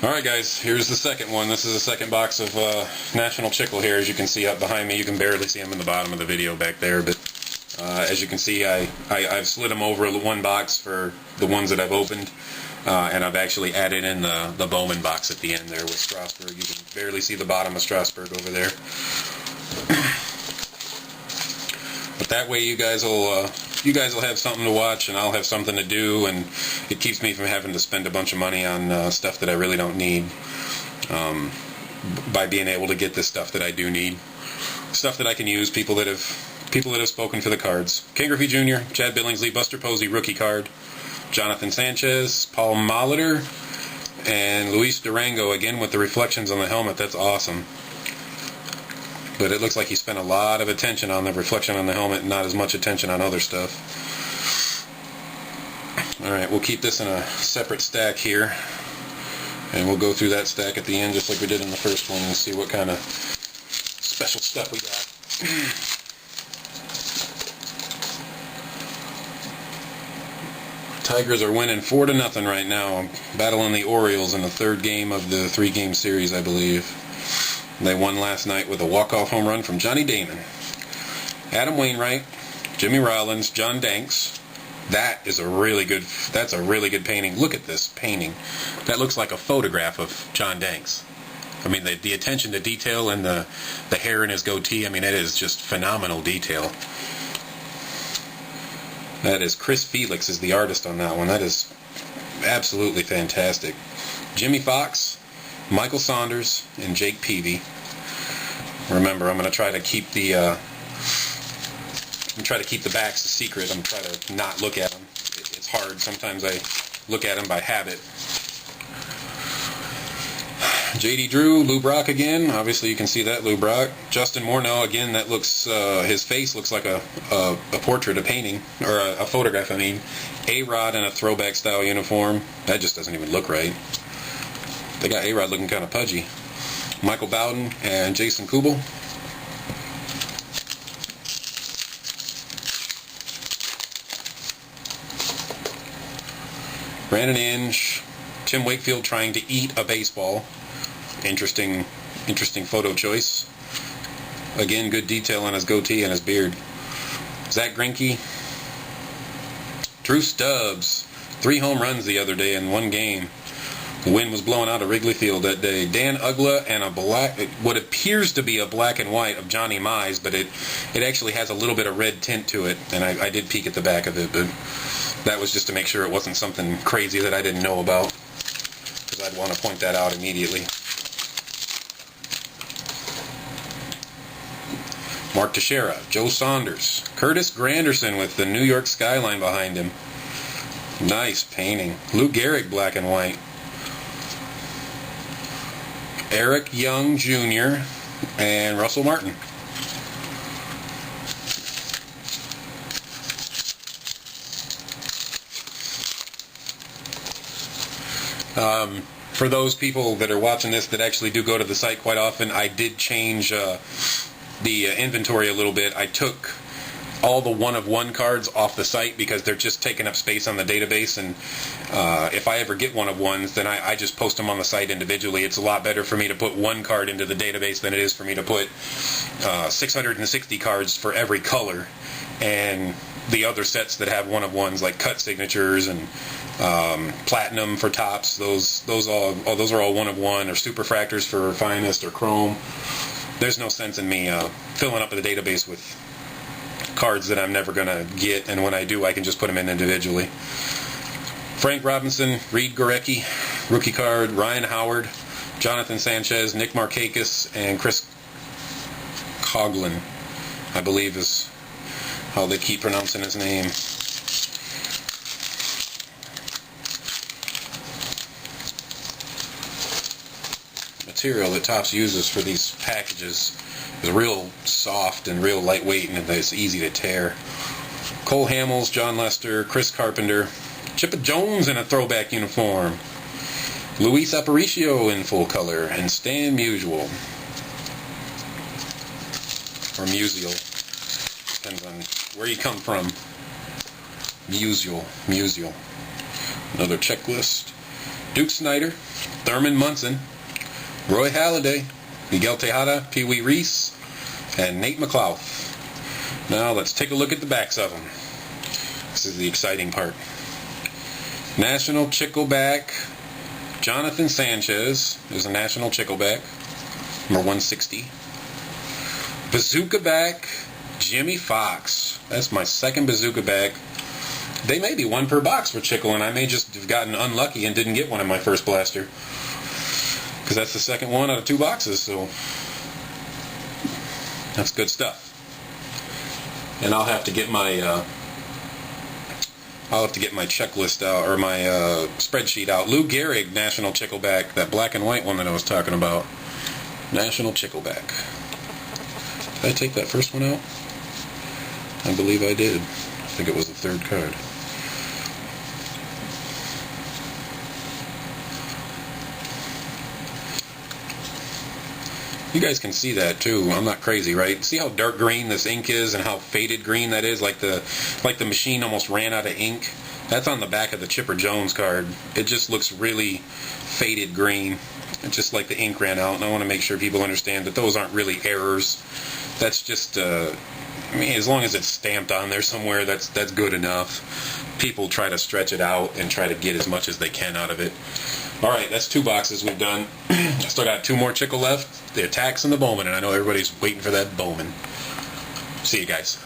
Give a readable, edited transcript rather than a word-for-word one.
Alright guys, here's the second one. This is the second box of National Chicle here. As you can see up behind me, you can barely see them in the bottom of the video back there, but as you can see, I've slid them over one box for the ones that I've opened, and I've actually added in the Bowman box at the end there with Strasburg. You can barely see the bottom of Strasburg over there. But that way you guys will have something to watch, and I'll have something to do, and it keeps me from having to spend a bunch of money on stuff that I really don't need, by being able to get this stuff that I do need, stuff that I can use, people that have spoken for the cards. Ken Griffey Jr., Chad Billingsley, Buster Posey rookie card, Jonathan Sanchez, Paul Molitor, and Luis Durango again with the reflections on the helmet. That's awesome. But it looks like he spent a lot of attention on the reflection on the helmet and not as much attention on other stuff. Alright, we'll keep this in a separate stack here, and we'll go through that stack at the end just like we did in the first one and see what kind of special stuff we got. Tigers are winning 4-0 right now, battling the Orioles in the third game of the 3-game series, I believe. They won last night with a walk-off home run from Johnny Damon. Adam Wainwright, Jimmy Rollins, John Danks. That's a really good painting. Look at this painting. That looks like a photograph of John Danks. I mean, the attention to detail and the hair in his goatee, I mean, it is just phenomenal detail. That is Chris Felix is the artist on that one. That is absolutely fantastic. Jimmy Fox, Michael Saunders, and Jake Peavy. Remember, I'm going to try to keep the backs a secret. I'm going to try to not look at them. It's hard. Sometimes I look at them by habit. J.D. Drew, Lou Brock again. Obviously, you can see that, Lou Brock. Justin Morneau again. That looks, his face looks like a portrait, a painting, or a photograph. I mean, A-Rod in a throwback style uniform. That just doesn't even look right. They got A-Rod looking kind of pudgy. Michael Bowden and Jason Kubel. Brandon Inge, Tim Wakefield trying to eat a baseball. Interesting photo choice. Again, good detail on his goatee and his beard. Zach Greinke. Drew Stubbs. 3 home runs the other day in one game. The wind was blowing out of Wrigley Field that day. Dan Ugla and what appears to be a black and white of Johnny Mize, but it actually has a little bit of red tint to it, and I did peek at the back of it, but that was just to make sure it wasn't something crazy that I didn't know about, because I'd want to point that out immediately. Mark Teixeira, Joe Saunders, Curtis Granderson with the New York skyline behind him. Nice painting. Lou Gehrig, black and white. Eric Young Jr. and Russell Martin. For those people that are watching this that actually do go to the site quite often, I did change the inventory a little bit. I took all the one-of-one cards off the site because they're just taking up space on the database, and if I ever get one-of-ones, then I just post them on the site individually. It's a lot better for me to put one card into the database than it is for me to put 660 cards for every color, and the other sets that have one-of-ones like cut signatures and platinum for tops, those are all one-of-one, or superfractors for finest or chrome. There's no sense in me filling up the database with cards that I'm never going to get, and when I do, I can just put them in individually. Frank Robinson, Reed Gorecki, rookie card, Ryan Howard, Jonathan Sanchez, Nick Markakis, and Chris Coughlin, I believe is how they keep pronouncing his name. Material that Topps uses for these packages is real soft and real lightweight, and it's easy to tear. Cole Hamels, John Lester, Chris Carpenter, Chippa Jones in a throwback uniform, Luis Aparicio in full color, and Stan Musial. Or Musial. Depends on where you come from. Musial. Another checklist. Duke Snyder, Thurman Munson, Roy Halladay, Miguel Tejada, Pee Wee Reese, and Nate McLeod. Now let's take a look at the backs of them. This is the exciting part. National Chickleback, Jonathan Sanchez is a National Chickleback, number 160. Bazooka back, Jimmy Fox. That's my second bazooka back. They may be one per box for Chicle, and I may just have gotten unlucky and didn't get one in my first blaster. Because that's the second one out of 2 boxes, so that's good stuff. And I'll have to get my checklist out, or my spreadsheet out. Lou Gehrig, National Chickleback, that black and white one that I was talking about. National Chickleback. Did I take that first one out? I believe I did. I think it was the third card. You guys can see that too. I'm not crazy, right? See how dark green this ink is and how faded green that is? Like the machine almost ran out of ink. That's on the back of the Chipper Jones card. It just looks really faded green. It's just like the ink ran out, and I want to make sure people understand that those aren't really errors. That's just, I mean, as long as it's stamped on there somewhere, that's good enough. People try to stretch it out and try to get as much as they can out of it. Alright, that's 2 boxes we've done. I still got 2 more Chicle left. The Attacks and the Bowman, and I know everybody's waiting for that Bowman. See you guys.